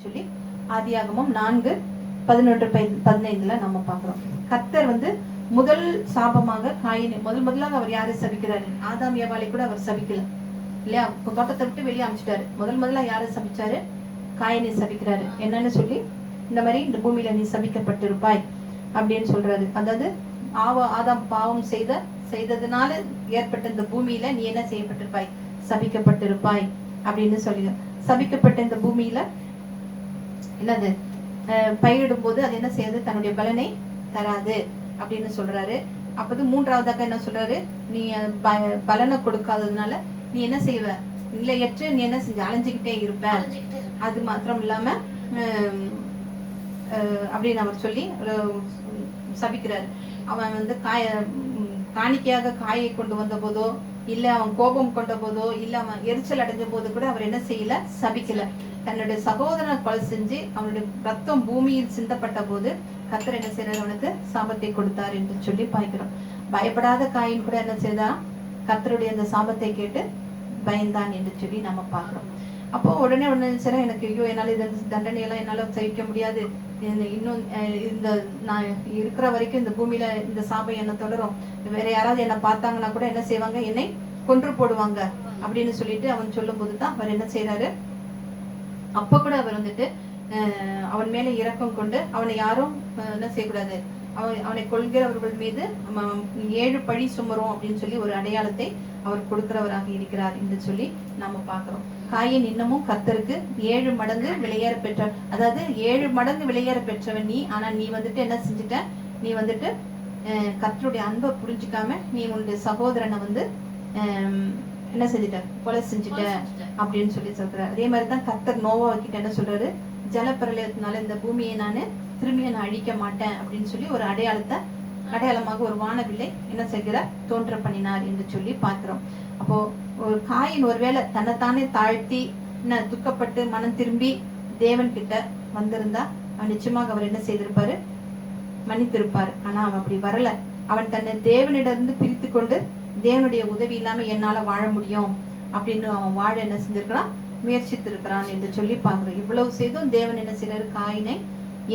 சொல்லி ஆதியாகமம் 4:11-15 நம்ம பார்க்கிறோம். கர்த்தர் முதல் சாபமாக காயினை முதலாக அவர் யாரை சபிக்கிறாரு? ஆதாம் ஏவாளை கூட அவர் சபிக்கல இல்லையா? தோட்டத்தை விட்டு வெளியே அமைச்சிட்டாரு. முதல்ல யாரை சபிச்சாரு? காயினை சபிக்கிறாரு. என்னன்னு சொல்லி, இந்த மாதிரி இந்த பூமியில நீ சபிக்கப்பட்டிருப்பாய் அப்படின்னு சொல்றாரு. அதாவது ஆதாம் பாவம் செய்ததுனால ஏற்பட்ட இந்த பூமியில நீ என்ன செய்யப்பட்டிருப்பாய்? சபிக்கப்பட்டிருப்பாய் அப்படின்னு சொல்லி, சபிக்கப்பட்ட இந்த பூமியில என்னது பயிரிடும் போது அது என்ன செய்யாது? தன்னுடைய பலனை தராது அப்படின்னு சொல்றாரு. அப்போது மூன்றாவதாக என்ன சொல்றாரு? நீ பலனை கொடுக்காததுனால நீ என்ன செய்வ? நிலையற்று நீ என்ன செஞ்ச? அலைஞ்சுக்கிட்டே இருப்ப. அது மாத்திரம் இல்லாம அப்படின்னு அவர் சொல்லி சபிக்கிறாரு. அவன் காணிக்கையாக காயை கொண்டு வந்த போதோ, இல்ல அவன் கோபம் கொண்ட போதோ, இல்ல அவன் எரிச்சல் அடைஞ்ச போது கூட அவர் என்ன செய்யல? சபிக்கல. தன்னுடைய சகோதரனை கொலை செஞ்சு அவனுடைய ரத்தம் பூமியில் சிந்தப்பட்ட போது கர்த்தர் என்ன செய்யறாரு? அவனுக்கு சாபத்தை கொடுத்தார் என்று சொல்லி பார்க்கிறோம். பயப்படாத காயின் கூட என்ன செய்தா? கர்த்தருடைய அந்த சாபத்தை கேட்டு பயந்தான் என்று சொல்லி நம்ம பார்க்கிறோம். அப்போ உடனே சரி, எனக்கு ஐயோ என்னால இந்த தண்டனையெல்லாம் என்னால சகிக்க முடியாது, இன்னும் இந்த நான் இருக்கிற வரைக்கும் இந்த பூமியில இந்த சாபம் என்ன தொடரும், வேற யாராவது என்ன பார்த்தாங்கன்னா கூட என்ன செய்வாங்க? என்னை கொன்று போடுவாங்க அப்படின்னு சொல்லிட்டு அவன் சொல்லும் போதுதான் அவர் என்ன செய்யறாரு? அப்ப கூட அவர் அவன் மேல இரக்கம் கொண்டு அவனை யாரும் என்ன செய்யக்கூடாது, அவனை கொள்கிறவர்கள் மீது 7 பழி சுமரும் அப்படின்னு சொல்லி ஒரு அடையாளத்தை அவர் கொடுக்கிறவராக இருக்கிறார் என்று சொல்லி நாம பாக்குறோம். காயின் இன்னமும் கர்த்தருக்கு 7 மடங்கு விலையேற பெற்ற, அதாவது 7 மடங்கு விலையேற பெற்றவன் நீ. ஆனா நீ என்ன செஞ்சுட்ட? நீ கர்த்தருடைய அன்பை புரிஞ்சுக்காம நீ உன்னுடைய சகோதரனை என்ன செஞ்சுட்ட? கொலை செஞ்சுட்ட அப்படின்னு சொல்லி சொல்றாரு. அதே மாதிரிதான் கர்த்தர் நோவா கிட்ட என்ன சொல்றாரு? ஜலப்பிரளயத்தினால இந்த பூமியை நான் அழிக்க மாட்டேன் அப்படின்னு சொல்லி ஒரு அடையாளமாக ஒரு வானவில்லை என்ன செய்கிறார்? தோன்ற பண்ணினார் என்று சொல்லி பார்க்கிறோம். அப்போ ஒரு காயின் ஒருவேளை தன்னைத்தானே தாழ்த்தி துக்கப்பட்டு மனம் திரும்பி தேவன் கிட்ட வந்திருந்தா நிச்சயமாக அவர் என்ன செய்திருப்பாரு? மன்னித்திருப்பாரு. ஆனா அவன் அப்படி வரல. அவன் தன்னை தேவனிடமிருந்து பிரித்து கொண்டு தேவனுடைய உதவி இல்லாம என்னால வாழ முடியும் அப்படின்னு அவன் வாழ என்ன செஞ்சிருக்கிறான்? முயற்சித்திருக்கிறான் என்று சொல்லி பார்க்கிறோம். இவ்வளவு செய்தும் தேவன் என்ன செய்யறாரு? காயினை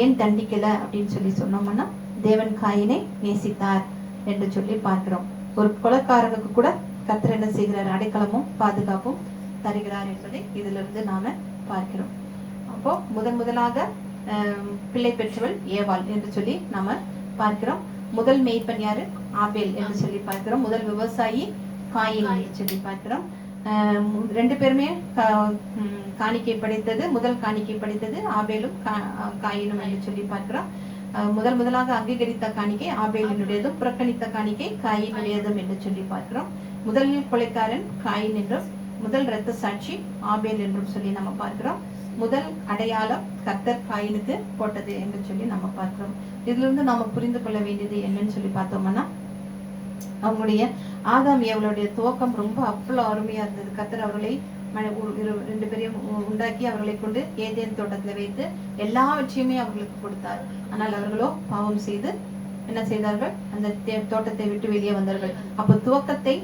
ஏன் தண்டிக்கல அப்படின்னு சொல்லி சொன்னோம்னா, தேவன் காயினை நேசித்தார் என்று சொல்லி பார்க்கிறோம். ஒரு கொலைக்காரனுக்கு கூட கர்த்தர் என்ன செய்கிறார்? அடைக்கலமும் பாதுகாப்பும் தருகிறார் என்பதை இதுல இருந்து நாம பார்க்கிறோம். அப்போ முதலாக பிள்ளை பெற்றவள் ஏவாள் என்று சொல்லி நாம பார்க்கிறோம். முதல் மேய்ப்பன் யாரு? ஆபேல் என்று சொல்லி பார்க்கிறோம். முதல் விவசாயி காயின் என்று சொல்லி பார்க்கிறோம். 2 பேருமே காணிக்கை படைத்தது, முதல் காணிக்கை படைத்தது ஆபேலும் காயினும் என்று சொல்லி பார்க்கிறோம். முதலாக அங்கீகரித்த காணிக்கை ஆபேலினுடையதும், புறக்கணித்த காணிக்கை காயினுடையதும் என்று சொல்லி பார்க்கிறோம். முதலில் கொலைக்காரன் காயின் என்றும், முதல் இரத்த சாட்சி ஆபேல் என்றும் சொல்லி நம்ம பார்க்கிறோம். முதல் அடையாளம் கர்த்தர் காயினுக்கு போட்டது என்று சொல்லி நம்ம பார்க்கிறோம். இதுல இருந்து நாம புரிந்து கொள்ள வேண்டியது என்னன்னு சொல்லி பார்த்தோம்னா, அவங்களுடைய ஆதாம் ஏவாளுடைய துவக்கம் ரொம்ப அவ்வளவு அருமையா இருந்தது. கர்த்தர் அவர்களை 2 பேரையும் உண்டாக்கி அவர்களை கொண்டு ஏதேன் தோட்டத்துல வைத்து எல்லாவற்றையுமே அவர்களுக்கு கொடுத்தார். ஆனால் அவர்களோ பாவம் செய்து என்ன செய்தார்கள்? அந்த தோட்டத்தை விட்டு வெளியே வந்தார்கள். அப்போ துவக்கத்தை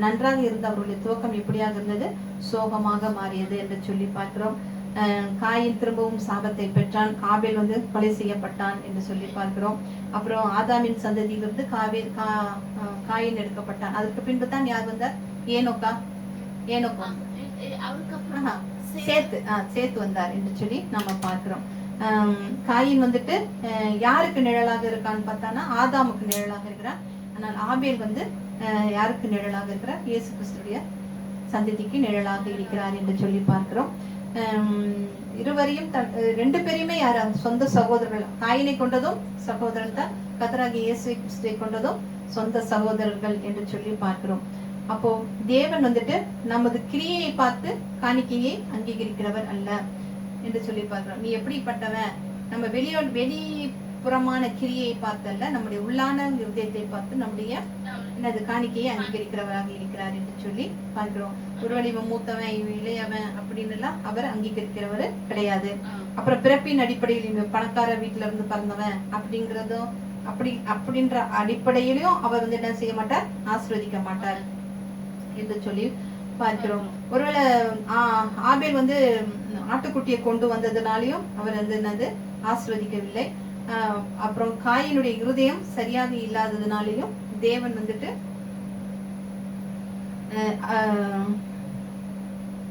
நன்றாக இருந்த அவர்களுடைய துவக்கம் எப்படியாக இருந்தது? சோகமாக மாறியது என்று சொல்லி பார்க்கிறோம். காயின் திரும்பவும் சாபத்தை பெற்றான். ஆபேல் கொலை செய்யப்பட்டான் என்று சொல்லி பார்க்கிறோம். அப்புறம் ஆதாமின் சந்ததியிலிருந்து காயின் எடுக்கப்பட்டான். அதற்கு பின்பு தான் யார் வந்தார்? ஏனோக்கா சேத்து வந்தார் என்று சொல்லி நம்ம பார்க்கிறோம். காயின் யாருக்கு நிழலாக இருக்கான்னு பார்த்தானா ஆதாமுக்கு நிழலாக இருக்கிறார். ஆனால் ஆபேல் யாருக்கு நிழலாக இருக்கிறார்? இயேசு கிறிஸ்துடைய சந்ததிக்கு நிழலாக இருக்கிறார் என்று சொல்லி பார்க்கிறோம். இருவரையும் 2 பேரையுமே யார்? சொந்த சகோதரர்கள். காயினை கொண்டதும் சகோதரன் தான், கர்த்தராகிய இயேசு கிறிஸ்துவை கொண்டதும் சொந்த சகோதரர்கள் என்று சொல்லி பார்க்கிறோம். அப்போ தேவன் நமது கிரியையை பார்த்து காணிக்கையை அங்கீகரிக்கிறவர் அல்ல என்று சொல்லி பார்க்கிறோம். நீ எப்படிப்பட்டவன்? நம்ம வெளிப்புறமான கிரியை பார்த்தல்ல, நம்முடைய உள்ளான இருதயத்தை பார்த்து நம்முடைய காணிக்கையை அங்கீகரிக்கிறவராக இருக்கிறார் என்று சொல்லி பார்க்கிறோம். ஒருவேளை இவன் மூத்தவன், இவன் இளையவன் அப்படின்னு எல்லாம் அவர் அங்கீகரிக்கிறவர் கிடையாது. அப்புறம் பிறப்பின் அடிப்படையில் இவன் பணக்கார வீட்டுல இருந்து பிறந்தவன் அப்படிங்கிறதும் அப்படின்ற அடிப்படையிலும் அவர் என்ன செய்ய மாட்டார்? ஆசீர்வதிக்க மாட்டார் என்று சொல்லி பார்க்கிறோம். ஒருவேளை ஆபேல் வந்து ஆட்டுக்குட்டியை கொண்டு வந்ததுனாலையும் அவர் வந்து என்னது ஆசீர்வதிக்கவில்லை. அப்புறம் காயினுடைய இருதயம் சரியாக இல்லாததுனாலையும் தேவன் வந்துட்டு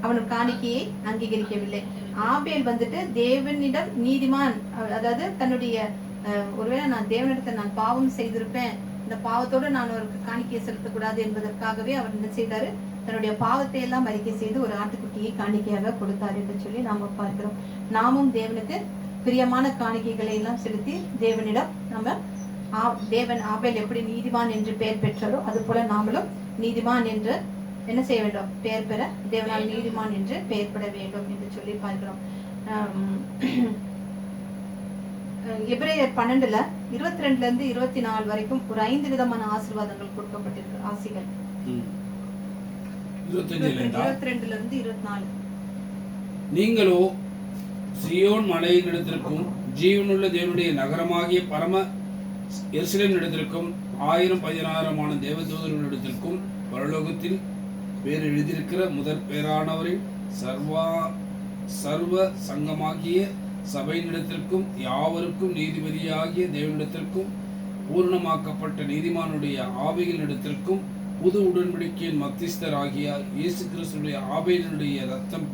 அவனுக்கு காணிக்கையை அங்கீகரிக்கவில்லை. ஆபேல் வந்துட்டு தேவனிடம் நீதிமான், அதாவது தன்னுடைய ஒருவேளை நான் தேவனிடத்தில் நான் பாவம் செய்திருப்பேன், இந்த பாவத்தோடு நான் அவருக்கு காணிக்கையை செலுத்தக்கூடாது என்பதற்காகவே அவர் என்ன செய்தாரு, தன்னுடைய பாவத்தை எல்லாம் அறிக்கை செய்து ஒரு ஆட்டுக்குட்டியை காணிக்கையாக கொடுத்தார் என்று சொல்லி நாம பார்க்கிறோம். நாமும் தேவனுக்கு பிரியமான காணிக்கைகளை எல்லாம் செலுத்தி தேவனிடம் நம்ம தேவன் ஆபேல் எப்படி நீதிமான் என்று பெயர் பெற்றாரோ அது போல நாமளும் நீதிமான் என்று என்ன செய்ய வேண்டும், பெயர் பெற தேவனால் நீதிமான் என்று பெயர் பெற வேண்டும் என்று சொல்லி பார்க்கிறோம். எபிரேயர் 12 22 24 வரைக்கும் ஒரு 5 விதமான ஆசீர்வாதங்கள் கொடுக்கப்பட்டிருக்கு. ஆசிகள் 22 24. நீங்களோ சியோன் மலையினிடத்திற்கும் ஜீவனுள்ள தேவனுடைய நகரமாகிய பரம எருசலேம் இடத்திற்கும் 1000-10,000 தேவதூதர்களிடத்திற்கும் பரலோகத்தில் பேர் எழுதியிருக்கிற முதற் பேரானவரின் சர்வ சங்கமாகிய சபையினிடத்திற்கும் யாவருக்கும் நீதிபதியாகிய தேவனிடத்திற்கும் பூர்ணமாக்கப்பட்ட நீதிமானுடைய ஆவிகளிடத்திற்கும் புது உடன்படிக்கையின் மத்திஸ்தர் ஆகிய இயேசு கிறிஸ்துடைய ஆபேலினுடைய ரத்தம்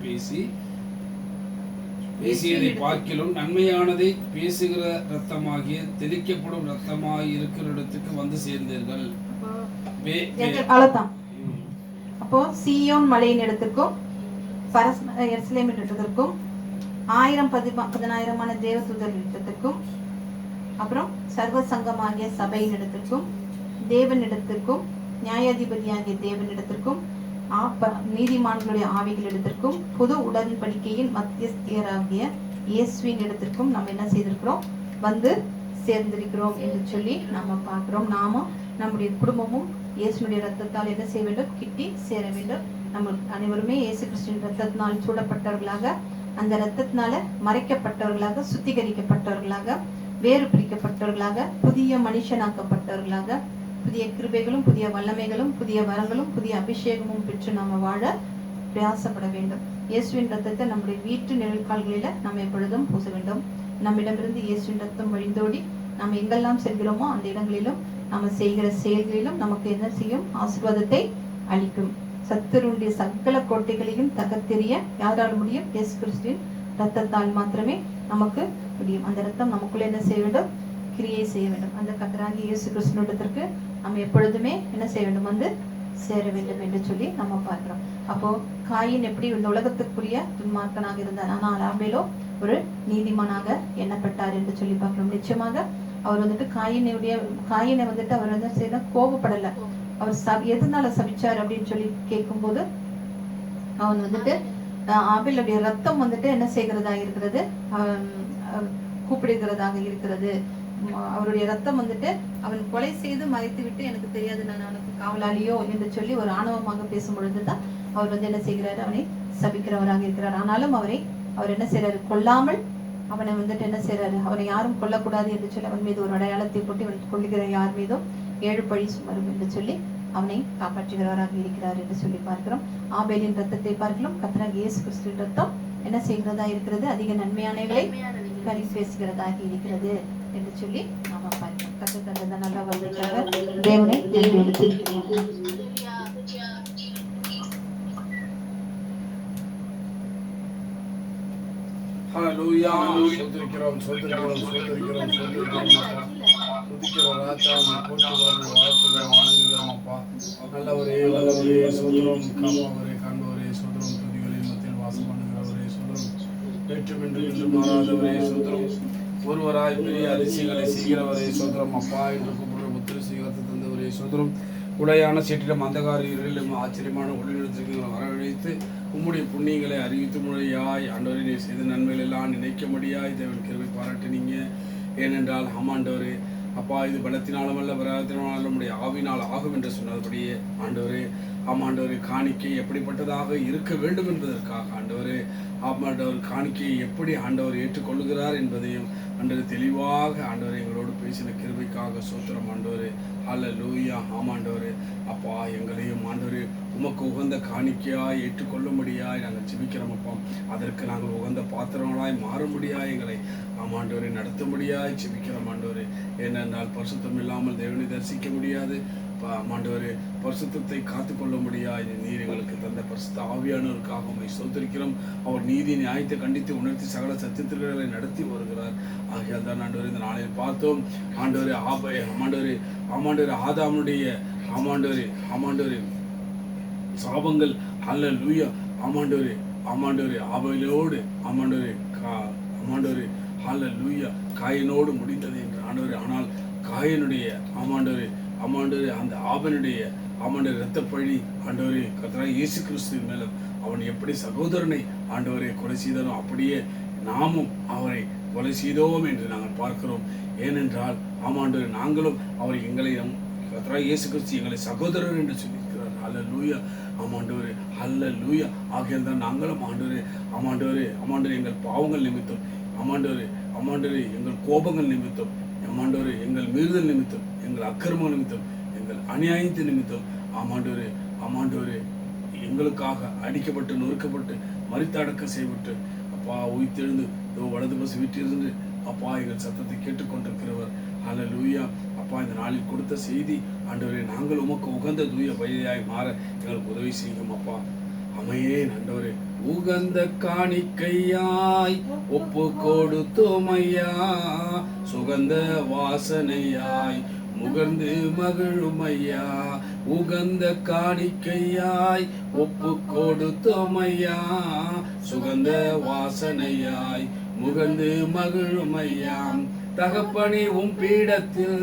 பேசியதை பார்க்கிலும் நன்மையானதை பேசுகிற ரத்தமாகிய தெளிக்கப்படும் ரத்தமாய் இருக்கிற இடத்துக்கு வந்து சேர்ந்தீர்கள். அப்போ சீயோன் மலையின் இடத்திற்கும் எருசலேம் இடத்திற்கும் 1000-10,000 தேவதூதர்களிடத்திற்கும் அப்புறம் சர்வ சங்கமாகிய சபையின் இடத்திற்கும் தேவனிடத்திற்கும் நியாயாதிபதியாகிய தேவனிடத்திற்கும் நீதிமான்களுடைய ஆவிகளிடத்திற்கும் புது உடன்படிக்கையின் மத்தியஸ்தியராகிய இயேசுவின் இடத்திற்கும் நம்ம என்ன செய்திருக்கிறோம், வந்து சேர்ந்திருக்கிறோம் என்று சொல்லி நம்ம பார்க்கிறோம். நாமும் நம்முடைய குடும்பமும் இயேசுனுடைய ரத்தத்தால் என்ன செய்ய வேண்டும், கிட்டி சேர வேண்டும். நம்ம அனைவருமே இயேசு கிறிஸ்துவின் ரத்தத்தினால் சூடப்பட்டவர்களாக, அந்த ரத்தத்தினால மறைக்கப்பட்டவர்களாக, சுத்திகரிக்கப்பட்டவர்களாக, வேறு பிரிக்கப்பட்டவர்களாக, புதிய மனுஷனாக்கப்பட்டவர்களாக, புதிய கிருபைகளும் புதிய வல்லமைகளும் புதிய வரங்களும் புதிய அபிஷேகமும் பெற்று நாம வாழ பிரயாசப்பட வேண்டும். இயேசுவின் ரத்தத்தை நம்முடைய வீட்டு நிழல்கால்களில நம்ம எப்பொழுதும் பூச வேண்டும். நம்மிடமிருந்து இயேசுவின் ரத்தம் வழிந்தோடி நாம் எங்கெல்லாம் செல்கிறோமோ அந்த இடங்களிலும் நம்ம செய்கிற செயல்களிலும் நமக்கு என்ன செய்யும், ஆசீர்வாதத்தை அளிக்கும். சத்துருடைய சகல கோட்டைகளையும் தகர்த்தெறிய யாரால் முடியும், இயேசு கிறிஸ்துவின் ரத்தத்தால் மாத்திரமே நமக்கு முடியும். அந்த ரத்தம் நமக்குள்ள என்ன செய்ய வேண்டும், கிரியை செய்ய வேண்டும். அந்த கர்த்தராகிய இயேசு கிறிஸ்துவிடத்திற்கு நம்ம எப்பொழுதுமே என்ன செய்ய வேண்டும், வந்து சேர வேண்டும் என்று சொல்லி நம்ம பார்க்கிறோம். அப்போ காயின் எப்படி இந்த உலகத்துக்குரிய துன்மார்க்கனாக இருந்தார், ஆனால் ஆபேலோ ஒரு நீதிமானாக எண்ணப்பட்டார் என்று சொல்லி பார்க்கிறோம். நிச்சயமாக அவர் வந்துட்டு காயினை வந்துட்டு அவர் வந்து செய்ய கோபப்படல. அவர் எதனால சபிச்சார் அப்படின்னு சொல்லி கேட்கும்போது அவன் வந்துட்டு ஆபேலுடைய ரத்தம் வந்துட்டு என்ன செய்கிறதா இருக்கிறது, கூப்பிடுகிறதாக இருக்கிறது. அவருடைய ரத்தம் வந்துட்டு அவன் கொலை செய்து மறைத்து விட்டு எனக்கு தெரியாது, நான் அவனுக்கு காவலாளியோ என்று சொல்லி ஒரு ஆணவமாக பேசும் பொழுதுதான் அவர் வந்து என்ன செய்கிறாரு, அவனை சபிக்கிறவராக இருக்கிறார். ஆனாலும் அவர் என்ன செய்யறாரு, கொல்லாமல் அவனை வந்துட்டு என்ன செய்யறாரு, அவனை யாரும் கொல்லக்கூடாது என்று சொல்லி அவன் மீது ஒரு அடையாளத்தை போட்டு அவன் கொள்ளுகிற யார் மீதும் 7 பழி சுமரும் என்று சொல்லி அவனை காப்பாற்றுகிறவராக இருக்கிறார் என்று சொல்லி பார்க்கிறோம். ஆபேலின் ரத்தத்தை பார்க்கலாம். கர்த்தராகிய இயேசு கிறிஸ்துவின் ரத்தம் என்ன செய்கிறதா இருக்கிறது, அதிக நன்மையானவைகளை பரி பேசுகிறதாக இருக்கிறது என்று சொல்லி நாம பார்க்கிறோம். கர்த்தர் தந்த நல்ல வருகைக்காக தேவனை ஹல்லேலூயா. ஸ்தோத்திரிக்கிறோம் ராஜா, போற்றுகிறோம், வாழ்த்துகிறோம், வணங்குகிறோம் அப்பா. நல்லவரே, வல்லவரே, சோதரம் காப்பவரே, காண்பவரே, சோதரம் துதிகளின் மத்தியில் வாசம் பண்ணுகிறவரே, சோதரம் நேற்றும் என்றும் மாறாதவரே, சோதரம் ஒருவராய் பெரிய அதிசயங்களை செய்கிறவரே, சோதரம் அப்பா என்று கூப்பிடுற முத்திரை செய்கிறத தந்தவரே, சோதரம் உடையான சீட்டிலும் அந்தகாரிகளிலும் ஆச்சரியமான ஒளிநிலத்திற்கு வரவழைத்து உம்முடைய புண்ணியங்களை அறிவித்து மொழியாய் ஆண்டவரை நீ செய்த நன்மைகள் எல்லாம் நினைக்க முடியாய் தேவன் கிருபை பாராட்டினீங்க. ஏனென்றால் ஆமாண்டவரே அப்பா, இது பலத்தினாலும் அல்ல பராத்தினாலும் நம்முடைய ஆவினால் ஆகும் என்று சொன்னபடியே ஆண்டவரே, ஆமாண்டவரே, காணிக்கை எப்படிப்பட்டதாக இருக்க வேண்டும் என்பதற்காக ஆண்டவரே ஆண்டவர் காணிக்கையை எப்படி ஆண்டவர் ஏற்றுக்கொள்ளுகிறார் என்பதையும் ஆண்டவர் தெளிவாக ஆண்டவர் எங்களோடு பேசின கிருபைக்காக சோத்திரம் ஆண்டவரே. ஹல்லேலூயா. ஆமாண்டவரே, அப்பா எங்களையும் ஆண்டவரே உமக்கு உகந்த காணிக்கையாய் ஏற்றுக்கொள்ளும்படியாய் நாங்கள் ஜெபிக்கிறோம் அப்பா. அதற்கு நாங்கள் உகந்த பாத்திரங்களாய் மாறும்படியாய் எங்களை ஆமாண்டவரை நடத்தும்படியாய் ஜெபிக்கிறோம் ஆண்டவரே. ஏனென்றால் பரிசுத்தம் இல்லாமல் தேவனை தரிசிக்க முடியாது. ஆண்டவரே, பரிசுத்தத்தை காத்துக்கொள்ள முடியாது. நீர் எங்களுக்கு தந்த பரிசுத்த ஆவியானவருக்காக உம்மை ஸ்தோத்திரிக்கிறோம். அவர் நீதி நியாயத்தை கண்டித்து உணர்த்தி சகல சத்தியத்திற்களை நடத்தி வருகிறார். ஆகையால் தான் ஆண்டவரே இந்த நாளில் பார்த்தோம் ஆண்டவரே ஆமாண்டவரே ஆமாண்டவரே சாபங்கள் ஹல்லேலூயா ஆமாண்டவரே ஆபேலோடு ஆமாண்டவரே ஹல்லேலூயா காயினோடு முடிந்தது என்று ஆண்டவரே. ஆனால் காயினுடைய ஆமாண்டவரே அந்த ஆபனுடைய இரத்தப்பழி ஆண்டவரே கர்த்தராகிய இயேசு கிறிஸ்துவின் மேலும் அவன் எப்படி சகோதரனை ஆண்டவரை கொலை செய்தானோ அப்படியே நாமும் அவரை கொலை செய்தோம் என்று நாங்கள் பார்க்கிறோம். ஏனென்றால் ஆமாண்டவரே நாங்களும் அவர் எங்களை கர்த்தராகிய இயேசு கிறிஸ்து எங்களை சகோதரர் என்று சொல்லியிருக்கிறார். ஹல்லேலூயா ஆமாண்டவரே ஹல்லேலூயா. ஆகையால் தான் நாங்களும் ஆமாண்டவரே எங்கள் பாவங்கள் நிமித்தம் ஆமாண்டவரே எங்கள் கோபங்கள் நிமித்தம் ஆமாண்டவரே எங்கள் மீறுதல் நிமித்தம் எங்கள் அக்கிரம நிமித்தம் எங்கள் அநியாயத்தின் நிமித்தம் ஆமாண்டவரே எங்களுக்காக அடிக்கப்பட்டு நொறுக்கப்பட்டு மரித்து அடக்கம் செய்யப்பட்டு அப்பா உயிர்த்தெழுந்து வலது பசு வீட்டிலிருந்து அப்பா எங்கள் சத்தத்தை கேட்டுக்கொண்டிருக்கிறவர். ஹல்லேலூயா. அப்பா இந்த நாளில் கொடுத்த செய்தி ஆண்டவரே நாங்கள் உமக்கு உகந்த தூய பலியாய் மாற எங்களுக்கு உதவி செய்யும் அப்பா. அமையேன் ஆண்டவரே. உகந்த காணிக்கையாய் ஒப்பு கொடுத்தோமையா சுகந்த வாசனையாய் முகர்ந்து மகிழுமையா. உகந்த காணிக்கையாய் ஒப்பு கொடுத்தோமையா சுகந்த வாசனையாய் முகர்ந்து மகிழுமையாம். தகப்பனே உம் பீடத்தில்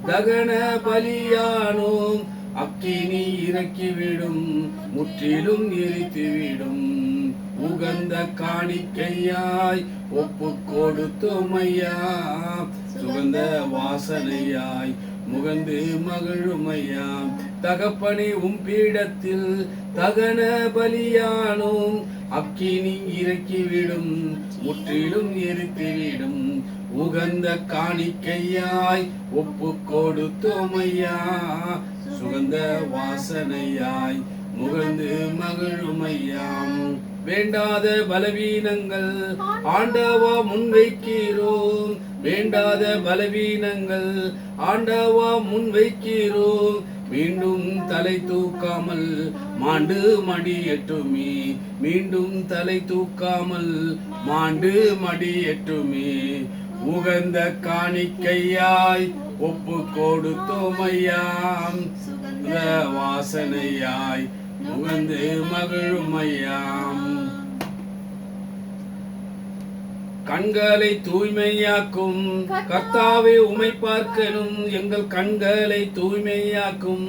தகன பலியானோம் அக்கினி இறக்கிவிடும் முற்றிலும் எரித்துவிடும். உகந்த காணிக்கையாய் ஒப்பு கொடுத்தோமையா சுகந்த வாசனையாய் முகந்து மகிழுமையா. தகப்பனே உம் பீடத்தில் தகன பலியானோம் அக்கினி இறக்கிவிடும் முற்றிலும் எரித்துவிடும். உகந்த காணிக்கையாய் ஒப்பு கொடுத்தோமையா சுகந்த வாசனையாய் முகந்து மகிழுமையாம். வேண்டாத பலவீனங்கள் ஆண்டவா முன்வைக்கிறோம். வேண்டாத பலவீனங்கள் ஆண்டவா முன்வைக்கிறோம். மீண்டும் தலை தூக்காமல் மாண்டு மடியட்டுமே. மீண்டும் தலை தூக்காமல் மாண்டு மடியட்டுமே. உகந்த காணிக்கையாய் ஒப்பு கொடுத்தோமையாம் வாசனையாய் முகந்து மகிழுமையாம். கண்களை தூய்மையாக்கும் கர்த்தாவே உம்மை பார்க்கணும். எங்கள் கண்களை தூய்மையாக்கும்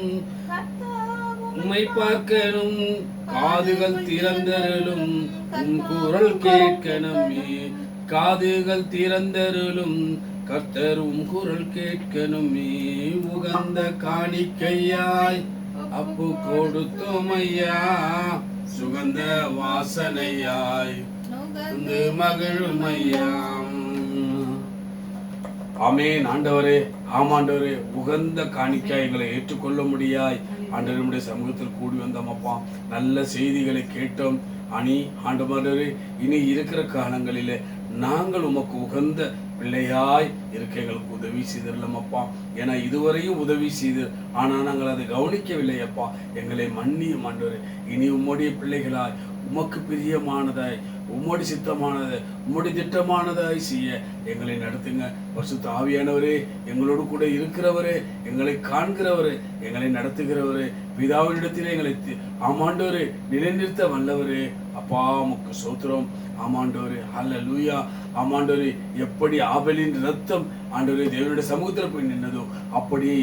உம்மை பார்க்கணும். காதுகள் திறந்தருளும் உம் குரல் கேட்கணுமே. காதுகள் திறந்தருளும் கர்த்தரும் குரல் கேட்கணுமே. உகந்த காணிக்கையாய் அப்பு கொடுத்தோமையா சுகந்த வாசனையாய் மகிழுமையாம். ஆமென். ஆண்டவரே ஆமாண்டவரே உகந்த காணிக்கைகளை ஏற்றுக்கொள்ள முடியாய் ஆண்டவருடைய சமூகத்தில் கூடி வந்தோம் அப்பா. நல்ல செய்திகளை கேட்டோம். ஆண்டவரே இனி இருக்கிற காலங்களிலே நாங்கள் உமக்கு உகந்த பிள்ளையாய் இருக்க எங்களுக்கு உதவி செய்திடலாம் அப்பா. ஏன்னா இதுவரையும் உதவி செய்து ஆனால் நாங்கள் அதை கவனிக்கவில்லை அப்பா. எங்களை மன்னியும் ஆண்டவரே. இனி உம்முடைய பிள்ளைகளாய் உமக்கு பிரியமானதாய் உம்முடைய சித்தமானதை உம்முடைய திட்டமானதாய் செய்ய எங்களை நடத்துங்க. பரிசுத்த ஆவியானவரே எங்களோடு கூட இருக்கிறவரே, எங்களை காண்கிறவரே, எங்களை நடத்துகிறவரே, பிதாவினிடத்திலே எங்களை ஆமாண்டவரே நிலைநிறுத்த வல்லவரே அப்பா உமக்கு ஸ்தோத்திரம். ஆமாண்டவரே ஹல்லேலூயா. ஆமாண்டவரே எப்படி ஆபேலின் ரத்தம் ஆண்டவரே தேவனுடைய சமூகத்தில் போய் நின்னதோ அப்படியே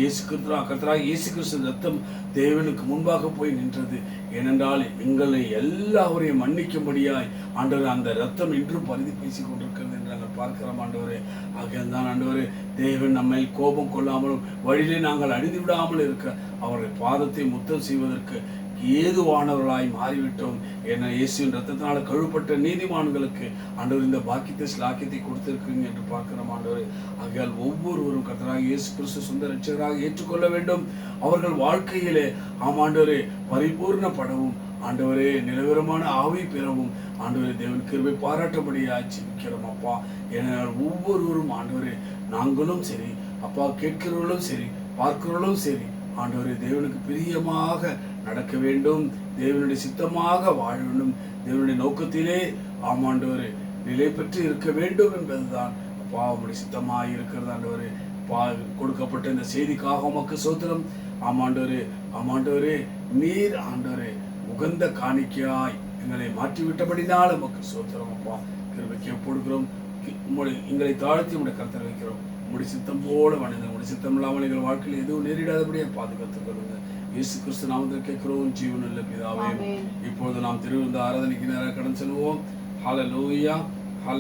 கர்த்தராகிய இயேசு கிறிஸ்து ரத்தம் தேவனுக்கு முன்பாக போய் நின்றது. ஏனென்றால் எங்களை எல்லாவரையும் மன்னிக்கும்படியாய் ஆண்டவர் அந்த ரத்தம் இன்றும் பரிதி பேசிக் கொண்டிருக்கிறது என்று நாங்கள் பார்க்கிறோம் ஆண்டவரே. ஆகையால் தான் ஆண்டவரே தேவன் நம்மை கோபம் கொள்ளாமலும் வழியிலே நாங்கள் அழிந்து விடாமல் இருக்க அவருடைய பாதத்தை முத்தம் செய்வதற்கு ஏதுவானவர்களாய் மாறிவிட்டோம். ஏன்னா இயேசுவின் ரத்தத்தினால கழுவப்பட்ட நீதிமான்களுக்கு ஆண்டவர் இந்த பாக்கியத்தை ஸ்லாக்கியத்தை கொடுத்திருக்குங்க என்று பார்க்கிறோம் ஆண்டவர். ஆகையால் ஒவ்வொருவரும் கர்த்தராகிய இயேசு கிறிஸ்து சொந்த இரட்சகராக ஏற்றுக்கொள்ள வேண்டும். அவர்கள் வாழ்க்கையிலே ஆமாண்டவரே பரிபூர்ணப்படவும் ஆண்டவரே நிலவரமான ஆவி பெறவும் ஆண்டவரே தேவன் கிருபை பாராட்டபடியா ஜெபிக்கிறோம் அப்பா. ஏனால் ஒவ்வொருவரும் ஆண்டவரே நாங்களும் சரி அப்பா, கேட்கிறவர்களும் சரி பார்க்கிறவர்களும் சரி ஆண்டவரே தேவனுக்கு பிரியமாக நடக்க வேண்டும், தேவனுடைய சித்தமாக வாழ வேண்டும், தேவனுடைய நோக்கத்திலே ஆமாண்டவரே நிலை பெற்று இருக்க வேண்டும் என்பதுதான் அப்பா உங்களுடைய சித்தமாக இருக்கிறது ஆண்டவரே. கொடுக்கப்பட்ட இந்த செய்திக்காக உமக்கு சோத்திரம். ஆமாண்டவரே நீர் ஆண்டவரே உகந்த காணிக்கையாய் எங்களை மாற்றிவிட்டபடினால் உமக்கு சோத்திரம் அப்பா. கிருபைக்கு போடுகிறோம், எங்களை தாழ்த்தி உடைய கருத்தில் வைக்கிறோம். உடைய சித்தம் போல வணங்க, உடைய சித்தம் இல்லாமல் எங்கள் வாழ்க்கையில் எதுவும் நேரிடாதபடியே பாதுகாத்துக் கொள்ளுங்க. இயேசு கிறிஸ்து நாமத்தில் கேட்கிறோம் ஜீவனுள்ள பிதாவே. இப்பொழுது நாம் திருவிழா ஆராதனைக்கு நேராக கடன் செல்வோம். ஹல்லேலூயா.